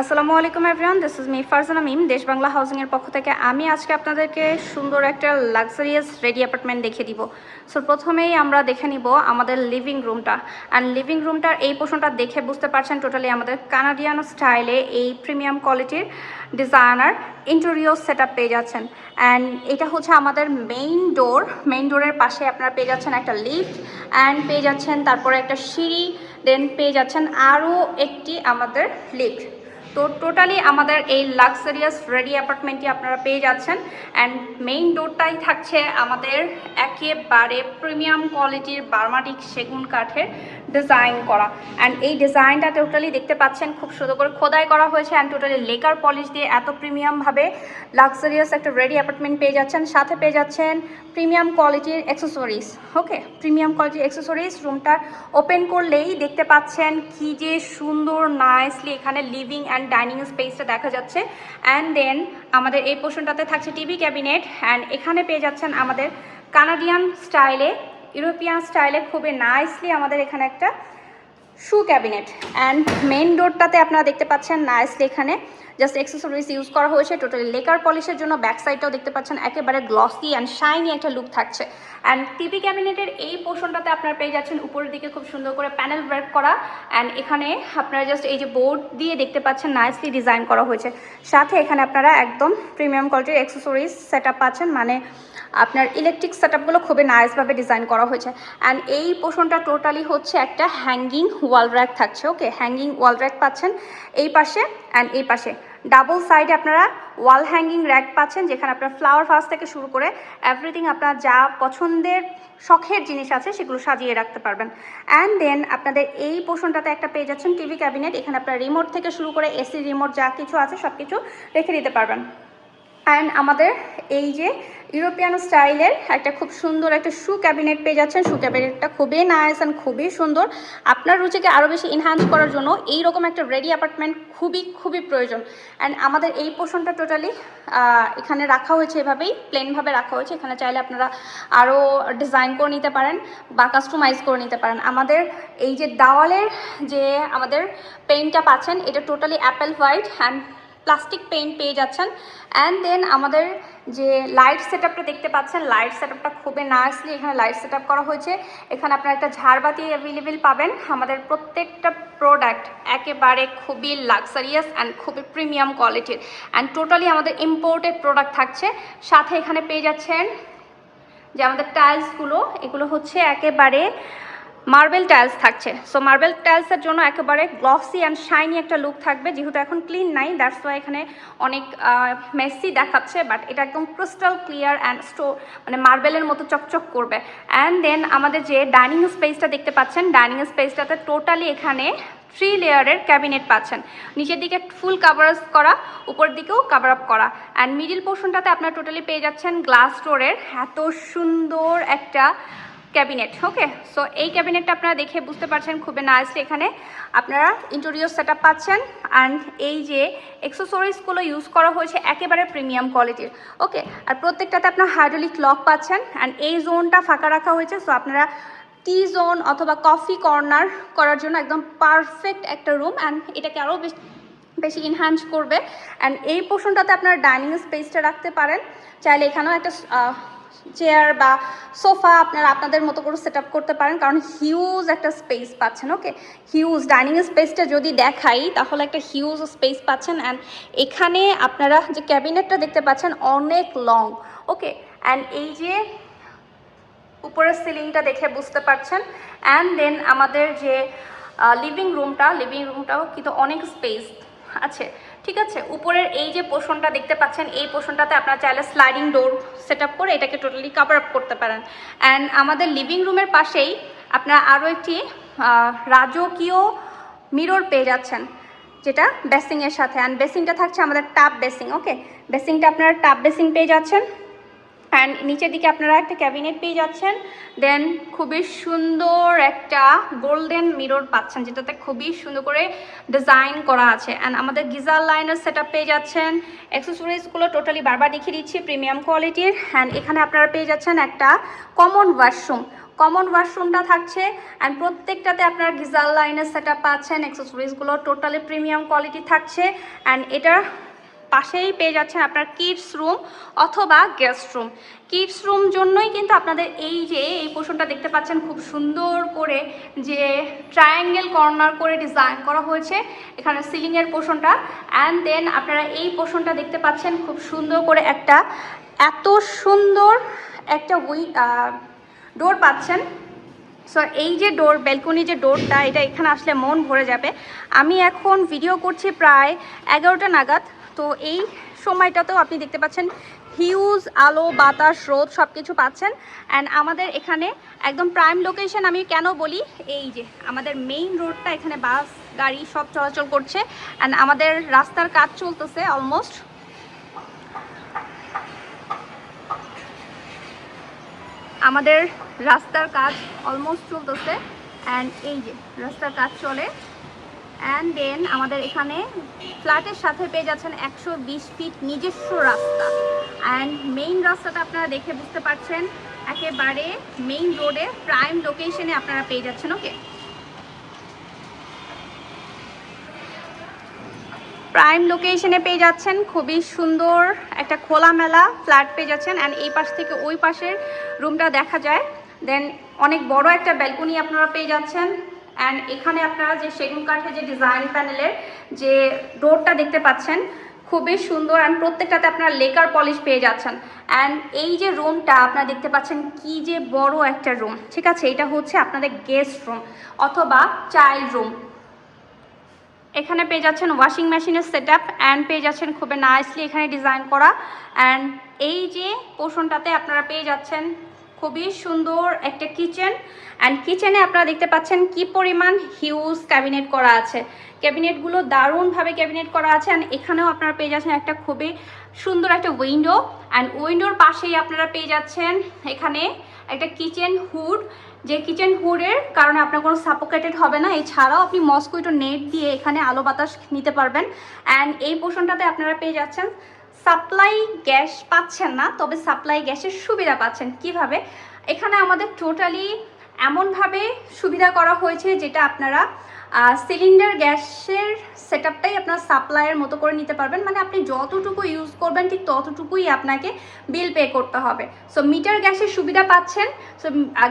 আসসালামু আলাইকুম everyone, this is me Farzana Mim. Desh Bangla হাউজিংয়ের পক্ষ থেকে আমি আজকে আপনাদেরকে সুন্দর একটা লাক্সারিয়াস রেডি অ্যাপার্টমেন্ট দেখিয়ে দিব। সো প্রথমেই আমরা দেখে নিব আমাদের লিভিং রুমটা। অ্যান্ড লিভিং রুমটার এই পোর্শনটা দেখে বুঝতে পারছেন টোটালি আমাদের কানাডিয়ান স্টাইলে এই প্রিমিয়াম কোয়ালিটির ডিজাইনার ইন্টেরিয়র সেট আপ পেয়ে যাচ্ছেন। অ্যান্ড এটা হচ্ছে আমাদের মেইন ডোরের পাশে আপনারা পেয়ে যাচ্ছেন একটা লিফট অ্যান্ড পেয়ে যাচ্ছেন তারপরে একটা সিঁড়ি, দেন পেয়ে যাচ্ছেন আরও একটি আমাদের লিফট। তো টোটালি আমাদের এই লাক্সারিয়াস রেডি অ্যাপার্টমেন্টটি আপনারা পেয়ে যাচ্ছেন। অ্যান্ড মেইন ডোরটাই থাকছে আমাদের একেবারে প্রিমিয়াম কোয়ালিটির বার্মাটিক সেগুন কাঠের ডিজাইন করা। অ্যান্ড এই ডিজাইনটা টোটালি দেখতে পাচ্ছেন খুব সুন্দর করে খোদাই করা হয়েছে। অ্যান্ড টোটালি লেকার পলিশ দিয়ে এত প্রিমিয়ামভাবে লাক্সারিয়াস একটা রেডি অ্যাপার্টমেন্ট পেয়ে যাচ্ছেন। সাথে পেয়ে যাচ্ছেন প্রিমিয়াম কোয়ালিটির অ্যাক্সেসরিজ। ওকে, প্রিমিয়াম কোয়ালিটির অ্যাক্সেসরিজ। রুমটা ওপেন করলেই দেখতে পাচ্ছেন কি যে সুন্দর নাইসলি এখানে লিভিং অ্যান্ড ডাইনিং স্পেসটা দেখা যাচ্ছে। অ্যান্ড দেন আমাদের এই পোর্শনটাতে থাকছে টিভি ক্যাবিনেট। অ্যান্ড এখানে পেয়ে যাচ্ছেন আমাদের কানাডিয়ান স্টাইলে, ইউরোপিয়ান স্টাইলে খুবই নাইসলি আমাদের এখানে একটা শু ক্যাবিনেট। অ্যান্ড মেইন ডোরটাতে আপনারা দেখতে পাচ্ছেন নাইসলি এখানে জাস্ট অ্যাক্সেসরিজ ইউজ করা হয়েছে টোটালি লেকার পলিশের জন্য। ব্যাক সাইডটাও দেখতে পাচ্ছেন একেবারে গ্লসি অ্যান্ড শাইনি একটা লুক থাকছে। অ্যান্ড টিভি ক্যাবিনেটের এই পোর্শনটাতে আপনারা পেয়ে যাচ্ছেন উপরের দিকে খুব সুন্দর করে প্যানেল ওয়ার্ক করা। অ্যান্ড এখানে আপনারা জাস্ট এই যে বোর্ড দিয়ে দেখতে পাচ্ছেন নাইসলি ডিজাইন করা হয়েছে। সাথে এখানে আপনারা একদম প্রিমিয়াম কোয়ালিটির অ্যাক্সেসরিজ সেট আপ পাচ্ছেন, মানে আপনার ইলেকট্রিক সেট আপগুলো খুবই নাইসভাবে ডিজাইন করা হয়েছে। অ্যান্ড এই পোর্শনটা টোটালি হচ্ছে একটা হ্যাঙ্গিং ওয়াল র্যাক থাকছে। ওকে, হ্যাঙ্গিং ওয়াল র্যাক পাচ্ছেন এই পাশে অ্যান্ড এই পাশে। ডাবল সাইডে আপনারা ওয়াল হ্যাঙ্গিং র্যাক পাচ্ছেন যেখানে আপনার ফ্লাওয়ার ভাস থেকে শুরু করে এভরিথিং আপনার যা পছন্দের শখের জিনিস আছে সেগুলো সাজিয়ে রাখতে পারবেন। অ্যান্ড দেন আপনাদের এই পোর্শনটাতে একটা পেয়ে যাচ্ছেন টিভি ক্যাবিনেট। এখানে আপনার রিমোট থেকে শুরু করে এসি রিমোট যা কিছু আছে সব কিছু রেখে দিতে পারবেন। অ্যান্ড আমাদের এই যে ইউরোপিয়ান স্টাইলের একটা খুব সুন্দর একটা শু ক্যাবিনেট পেয়ে যাচ্ছেন। শু ক্যাবিনেটটা খুবই নাইস অ্যান্ড খুবই সুন্দর। আপনার রুচিকে আরও বেশি এনহ্যান্স করার জন্য এইরকম একটা রেডি অ্যাপার্টমেন্ট খুবই প্রয়োজন। অ্যান্ড আমাদের এই পোর্শনটা টোটালি এখানে রাখা হয়েছে, এভাবেই প্লেনভাবে রাখা হয়েছে। এখানে চাইলে আপনারা আরও ডিজাইন করে নিতে পারেন বা কাস্টমাইজ করে নিতে পারেন। আমাদের এই যে দেওয়ালের যে আমাদের পেইন্টটা পাচ্ছেন এটা totally Apple white and plastic paint পেয়ে যাচ্ছেন। অ্যান্ড দেন আমাদের যে লাইট সেট আপটা দেখতে পাচ্ছেন, লাইট সেট আপটা খুবই নাইসলি এখানে লাইট সেট আপ করা হয়েছে। এখানে আপনারা একটা ঝাড়বাতি অ্যাভেলেবেল পাবেন। আমাদের প্রত্যেকটা প্রোডাক্ট একেবারে খুবই লাক্সারিয়াস অ্যান্ড খুবই প্রিমিয়াম কোয়ালিটির অ্যান্ড টোটালি আমাদের ইম্পোর্টেড প্রোডাক্ট থাকছে। সাথে এখানে পেয়ে যাচ্ছেন যে আমাদের টাইলসগুলো, এগুলো হচ্ছে একেবারে মার্বেল টাইলস থাকছে। সো মার্বেল টাইলসের জন্য একেবারে গ্লসি অ্যান্ড শাইনি একটা লুক থাকবে। যেহেতু এখন ক্লিন নাই দ্যাটস ওয়াই এখানে অনেক মেসি দেখাচ্ছে, বাট এটা একদম ক্রিস্টাল ক্লিয়ার অ্যান্ড মানে মার্বেলের মতো চকচক করবে। অ্যান্ড দেন আমাদের যে ডাইনিং স্পেসটা দেখতে পাচ্ছেন, ডাইনিং স্পেসটাতে টোটালি এখানে 3 লেয়ারের ক্যাবিনেট পাচ্ছেন। নিচের দিকে ফুল কাভার করা, উপর দিকেও কাভার আপ করা। অ্যান্ড মিডিল পোর্শনটাতে আপনারা টোটালি পেয়ে যাচ্ছেন গ্লাস ডোরের এত সুন্দর একটা ক্যাবিনেট। ওকে, সো এই ক্যাবিনেটটা আপনারা দেখে বুঝতে পারছেন খুবই নাইসলি এখানে আপনারা ইন্টেরিয়র সেট আপ পাচ্ছেন। অ্যান্ড এই যে অ্যাক্সেসরিজগুলো ইউজ করা হয়েছে একেবারে প্রিমিয়াম কোয়ালিটির। ওকে, আর প্রত্যেকটাতে আপনার হাইড্রোলিক লক পাচ্ছেন। অ্যান্ড এই জোনটা ফাঁকা রাখা হয়েছে, সো আপনারা টি জোন অথবা কফি কর্নার করার জন্য একদম পারফেক্ট একটা রুম। অ্যান্ড এটাকে আরও বেশি এনহ্যান্স করবে। অ্যান্ড এই পোর্শনটাতে আপনারা ডাইনিং স্পেসটা রাখতে পারেন। চাইলে এখানেও একটা চেয়ার বা সোফা আপনারা আপনাদের মতো করে সেট আপ করতে পারেন, কারণ হিউজ একটা স্পেস পাচ্ছেন। ওকে, হিউজ ডাইনিং স্পেসটা যদি দেখাই তাহলে একটা হিউজ স্পেস পাচ্ছেন। অ্যান্ড এখানে আপনারা যে ক্যাবিনেটটা দেখতে পাচ্ছেন অনেক লং। ওকে, অ্যান্ড এই যে উপরের সিলিংটা দেখে বুঝতে পারছেন। অ্যান্ড দেন আমাদের যে লিভিং রুমটাও কিন্তু অনেক স্পেস আছে। ঠিক আছে, উপরের এই যে পোর্শনটা দেখতে পাচ্ছেন এই পোর্শনটাতে আপনারা চাইলে স্লাইডিং ডোর সেট আপ করে এটাকে টোটালি কভার আপ করতে পারেন। অ্যান্ড আমাদের লিভিং রুমের পাশেই আপনারা আরও একটি রাজকীয় মিরর পেয়ে যাচ্ছেন যেটা বেসিংয়ের সাথে। অ্যান্ড বেসিংটা থাকছে আমাদের টাব বেসিং। ওকে, বেসিংটা আপনারা টাব বেসিং পেয়ে যাচ্ছেন। অ্যান্ড নিচের দিকে আপনারা একটা ক্যাবিনেট পেয়ে যাচ্ছেন। দেন খুবই সুন্দর একটা গোল্ডেন মিরর পাচ্ছেন, যেটাতে খুবই সুন্দর করে ডিজাইন করা আছে। অ্যান্ড আমাদের গিজার লাইনের সেট আপ পেয়ে যাচ্ছেন। অ্যাক্সেসরিজগুলো টোটালি বারবার দেখিয়ে দিচ্ছি, প্রিমিয়াম কোয়ালিটির। অ্যান্ড এখানে আপনারা পেয়ে যাচ্ছেন একটা কমন ওয়াশরুমটা থাকছে। অ্যান্ড প্রত্যেকটাতে আপনারা গিজার লাইনের সেট আপ পাচ্ছেন। অ্যাক্সেসরিজগুলো টোটালি প্রিমিয়াম কোয়ালিটি থাকছে। অ্যান্ড এটার পাশেই পেয়ে যাচ্ছেন আপনার কিডস রুম অথবা গেস্ট রুম। কিডস রুম জন্যই কিন্তু আপনাদের এই যে এই পোর্শনটা দেখতে পাচ্ছেন, খুব সুন্দর করে যে ট্রায়াঙ্গেল কর্নার করে ডিজাইন করা হয়েছে এখানে সিলিংয়ের পোর্শনটা। অ্যান্ড দেন আপনারা এই পোর্শনটা দেখতে পাচ্ছেন খুব সুন্দর করে একটা এত সুন্দর একটা ডোর পাচ্ছেন। সো এই যে ডোর, ব্যালকনি যে ডোরটা, এটা এখানে আসলে মন ভরে যাবে। আমি এখন ভিডিও করছি প্রায় 11টা নাগাদ, তো এই সময়টাতেও আপনি দেখতে পাচ্ছেন হিউজ আলো বাতাস রোদ সব কিছু পাচ্ছেন। অ্যান্ড আমাদের এখানে একদম প্রাইম লোকেশন আমি কেন বলি, এই যে আমাদের মেইন রোডটা, এখানে বাস গাড়ি সব চলাচল করছে। অ্যান্ড আমাদের রাস্তার কাজ চলতেছে অলমোস্ট। আমাদের রাস্তার কাজ অলমোস্ট চলতেছে। অ্যান্ড এই যে রাস্তার কাজ চলে। অ্যান্ড দেন আমাদের এখানে ফ্ল্যাটের সাথে পেয়ে যাচ্ছেন 120 ফিট নিজস্ব রাস্তা। অ্যান্ড মেইন রাস্তাটা আপনারা দেখে বুঝতে পারছেন একেবারে মেইন রোডে প্রাইম লোকেশনে আপনারা পেয়ে যাচ্ছেন। ওকে, প্রাইম লোকেশনে পেয়ে যাচ্ছেন, খুবই সুন্দর একটা খোলামেলা ফ্ল্যাট পেয়ে যাচ্ছেন। অ্যান্ড এই পাশ থেকে ওই পাশের রুমটা দেখা যায়। দেন অনেক বড় একটা ব্যালকনি আপনারা পেয়ে যাচ্ছেন। অ্যান্ড এখানে আপনারা যে সেগুন কাঠের যে ডিজাইন প্যানেলের যে ডোরটা দেখতে পাচ্ছেন খুবই সুন্দর। অ্যান্ড প্রত্যেকটাতে আপনারা লেকার পলিশ পেয়ে যাচ্ছেন। অ্যান্ড এই যে রুমটা আপনারা দেখতে পাচ্ছেন কি যে বড় একটা রুম, ঠিক আছে, এটা হচ্ছে আপনাদের গেস্ট রুম অথবা চাইল্ড রুম। এখানে পেয়ে যাচ্ছেন ওয়াশিং মেশিনের সেট আপ। অ্যান্ড পেয়ে যাচ্ছেন খুবই নাইসলি এখানে ডিজাইন করা। অ্যান্ড এই যে পোর্শনটাতে আপনারা পেয়ে যাচ্ছেন খুবই সুন্দর একটা কিচেন। অ্যান্ড কিচেনে আপনারা দেখতে পাচ্ছেন কি পরিমাণ হিউজ ক্যাবিনেট করা আছে। ক্যাবিনেটগুলো দারুণভাবে ক্যাবিনেট করা আছে। অ্যান্ড এখানেও আপনারা পেয়ে যাচ্ছেন একটা খুবই সুন্দর একটা উইন্ডো। অ্যান্ড উইন্ডোর পাশেই আপনারা পেয়ে যাচ্ছেন এখানে একটা কিচেন হুড, যে কিচেন হুডের কারণে আপনার কোনো সাপোকেটেড হবে না। এছাড়াও আপনি মসকুইটো নেট দিয়ে এখানে আলো বাতাস নিতে পারবেন। অ্যান্ড এই পোর্শনটাতে আপনারা পেয়ে যাচ্ছেন সাপ্লাই গ্যাস পাচ্ছেন না, তবে সাপ্লাই গ্যাসের সুবিধা পাচ্ছেন। কিভাবে? এখানে আমাদের টোটালি এমনভাবে সুবিধা করা হয়েছে যেটা আপনারা সিলিন্ডার গ্যাসের সেট আপটাই আপনার সাপ্লাইয়ের মতো করে নিতে পারবেন। মানে আপনি যতটুকু ইউজ করবেন ঠিক ততটুকুই আপনাকে বিল পে করতে হবে। সো মিটার গ্যাসের সুবিধা পাচ্ছেন। সো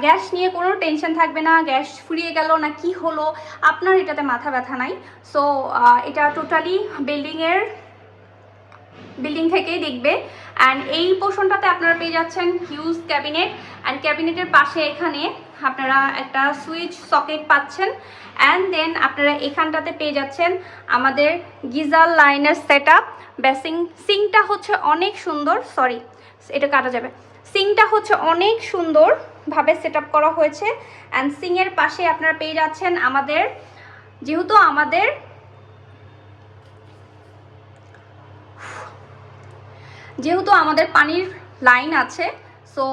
গ্যাস নিয়ে কোনো টেনশন থাকবে না, গ্যাস ফুরিয়ে গেল না কি হলো, আপনার এটাতে মাথা ব্যথা নাই। সো এটা টোটালি বিল্ডিং থেকেই দেখবে। অ্যান্ড এই পোর্শনটাতে আপনারা পেয়ে যাচ্ছেন হিউজ ক্যাবিনেট। অ্যান্ড ক্যাবিনেটের পাশে এখানে আপনারা একটা সুইচ সকেট পাচ্ছেন। অ্যান্ড দেন আপনারা এখানটাতে পেয়ে যাচ্ছেন আমাদের গিজার লাইনের সেট আপ। সিংটা হচ্ছে অনেক সুন্দর, সরি এটা কাটা যাবে, সিংটা হচ্ছে অনেক সুন্দরভাবে সেট আপ করা হয়েছে। অ্যান্ড সিংয়ের পাশে আপনারা পেয়ে যাচ্ছেন আমাদের, যেহেতু আমাদের পানির লাইন আছে, সো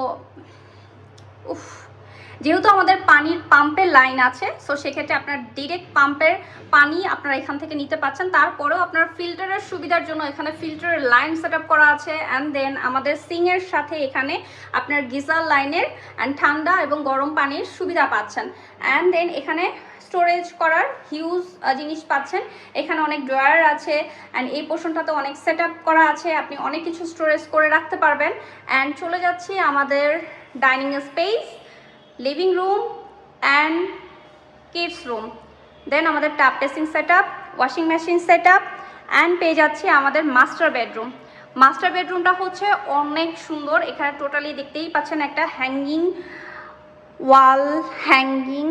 যেহেতু আমাদের পানির পাম্পের লাইন আছে, সো সেক্ষেত্রে আপনার ডিরেক্ট পাম্পের পানি আপনারা এখান থেকে নিতে পাচ্ছেন। তারপরেও আপনার ফিল্টারের সুবিধার জন্য এখানে ফিল্টারের লাইন সেট আপ করা আছে। অ্যান্ড দেন আমাদের সিংয়ের সাথে এখানে আপনার গিজার লাইনের অ্যান্ড ঠান্ডা এবং গরম পানির সুবিধা পাচ্ছেন। অ্যান্ড দেন এখানে স্টোরেজ করার হিউজ জিনিস পাচ্ছেন। এখানে অনেক ড্রয়ার আছে। অ্যান্ড এই পোর্শনটাতে অনেক সেট আপ করা আছে, আপনি অনেক কিছু স্টোরেজ করে রাখতে পারবেন। অ্যান্ড চলে যাচ্ছি আমাদের dining space, living room and kids room. Then আমাদের টাপ টেসিং set up, washing machine set up. And পেয়ে যাচ্ছি আমাদের মাস্টার বেডরুম। মাস্টার বেডরুমটা হচ্ছে অনেক সুন্দর। এখানে টোটালি দেখতেই পাচ্ছেন একটা ওয়াল হ্যাঙ্গিং।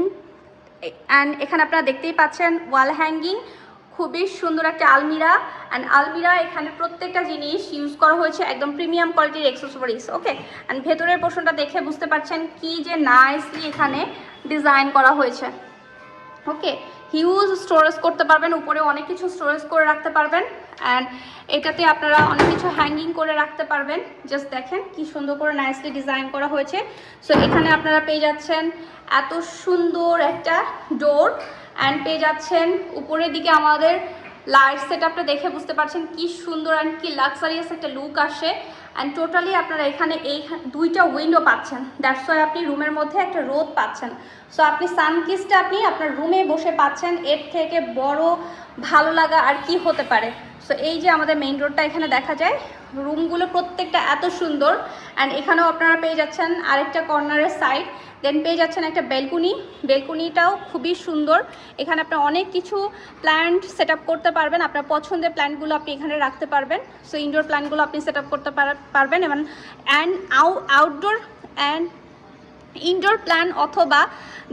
অ্যান্ড এখানে আপনারা দেখতেই পাচ্ছেন ওয়াল হ্যাঙ্গিং, খুবই সুন্দর একটা আলমিরা। অ্যান্ড আলমিরা এখানে প্রত্যেকটা জিনিস ইউজ করা হয়েছে একদম প্রিমিয়াম কোয়ালিটির অ্যাক্সেসরিজ। ওকে, অ্যান্ড ভেতরের পোর্শনটা দেখে বুঝতে পারছেন কি যে নাইসলি এখানে ডিজাইন করা হয়েছে। ওকে, হিউজ স্টোরেজ করতে পারবেন, উপরে অনেক কিছু স্টোরেজ করে রাখতে পারবেন। অ্যান্ড এটাতে আপনারা অনেক কিছু হ্যাঙ্গিং করে রাখতে পারবেন। জাস্ট দেখেন কি সুন্দর করে নাইসলি ডিজাইন করা হয়েছে। সো এখানে আপনারা পেয়ে যাচ্ছেন এত সুন্দর একটা ডোর, অ্যান্ড পেয়ে যাচ্ছেন উপরের দিকে আমাদের লাইট সেটআপটা দেখে বুঝতে পারছেন কি সুন্দর অ্যান্ড কি লাক্সারিয়াস একটা লুক আসে। অ্যান্ড টোটালি আপনারা এখানে এই দুইটা উইন্ডো পাচ্ছেন, দ্যাটস ওয়াই আপনি রুমের মধ্যে একটা রোদ পাচ্ছেন। সো আপনি সানকিসটা আপনি আপনার রুমে বসে পাচ্ছেন, এর থেকে বড় ভালো লাগা আর কি হতে পারে। সো এই যে আমাদের মেইন রোডটা এখানে দেখা যায়, রুমগুলো প্রত্যেকটা এত সুন্দর। অ্যান্ড এখানেও আপনারা পেয়ে যাচ্ছেন আরেকটা কর্নারের সাইড, দেন পেয়ে যাচ্ছেন একটা বেলকুনি। বেলকুনিটাও খুবই সুন্দর, এখানে আপনি অনেক কিছু প্ল্যান্ট সেট আপ করতে পারবেন, আপনার পছন্দের প্ল্যান্টগুলো আপনি এখানে রাখতে পারবেন। সো ইনডোর প্ল্যান্টগুলো আপনি সেট আপ করতে পারবেন এবং আউটডোর অ্যান্ড ইনডোর প্ল্যান অথবা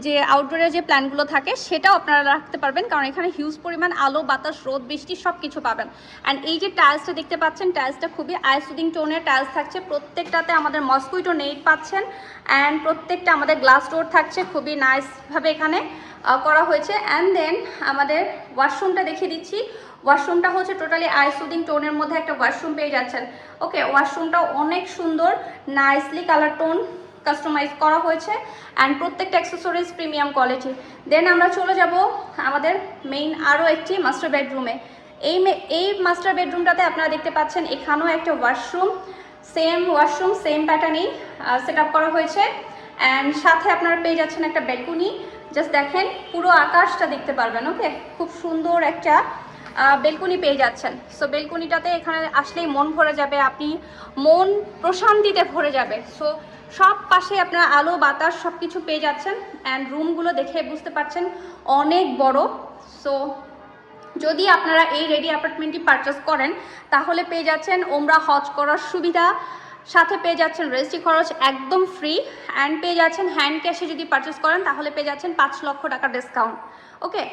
যে আউটডোরে যে প্ল্যানগুলো থাকে সেটাও আপনারা রাখতে পারবেন, কারণ এখানে হিউজ পরিমাণ আলো বাতাস রোদ বৃষ্টি সব কিছু পাবেন। অ্যান্ড এই যে টাইলসটা দেখতে পাচ্ছেন, টাইলসটা খুবই আইসুদিং টোনের টাইলস থাকছে, প্রত্যেকটাতে আমাদের মসকুইটো নেট পাচ্ছেন। অ্যান্ড প্রত্যেকটা আমাদের গ্লাস ডোর থাকছে, খুবই নাইসভাবে এখানে করা হয়েছে। অ্যান্ড দেন আমাদের ওয়াশরুমটা দেখিয়ে দিচ্ছি। ওয়াশরুমটা হচ্ছে টোটালি আইসুদিং টোনের মধ্যে একটা ওয়াশরুম পেয়ে যাচ্ছেন। ওকে, ওয়াশরুমটাও অনেক সুন্দর, নাইসলি কালার টোন কাস্টমাইজ করা হয়েছে, অ্যান্ড প্রত্যেকটা অ্যাক্সেসরিজ প্রিমিয়াম কোয়ালিটি। দেন আমরা চলে যাব আমাদের মেইন আরও একটি মাস্টার বেডরুমে। এই মাস্টার বেডরুমটাতে আপনারা দেখতে পাচ্ছেন এখানেও একটা ওয়াশরুম, সেম প্যাটার্নেই সেট আপ করা হয়েছে। অ্যান্ড সাথে আপনারা পেয়ে যাচ্ছেন একটা বেলকুনি, জাস্ট দেখেন পুরো আকাশটা দেখতে পারবেন। ওকে, খুব সুন্দর একটা বেলকুনি পেয়ে যাচ্ছেন। সো বেলকুনিটাতে এখানে আসলেই মন ভরে যাবে, আপনি মন প্রশান্তিতে ভরে যাবে। সো সব পাশে আপনারা আলো বাতাস সব কিছু পেয়ে যাচ্ছেন। অ্যান্ড রুমগুলো দেখে বুঝতে পারছেন অনেক বড়। সো যদি আপনারা এই রেডি অ্যাপার্টমেন্টটি পারচেস করেন তাহলে পেয়ে যাচ্ছেন ওমরা হজ করার সুবিধা, সাথে পেয়ে যাচ্ছেন রেজিস্ট্রি খরচ একদম ফ্রি, অ্যান্ড পেয়ে যাচ্ছেন হ্যান্ড ক্যাশে যদি পারচেস করেন তাহলে পেয়ে যাচ্ছেন 5 লক্ষ টাকা ডিসকাউন্ট। ওকে,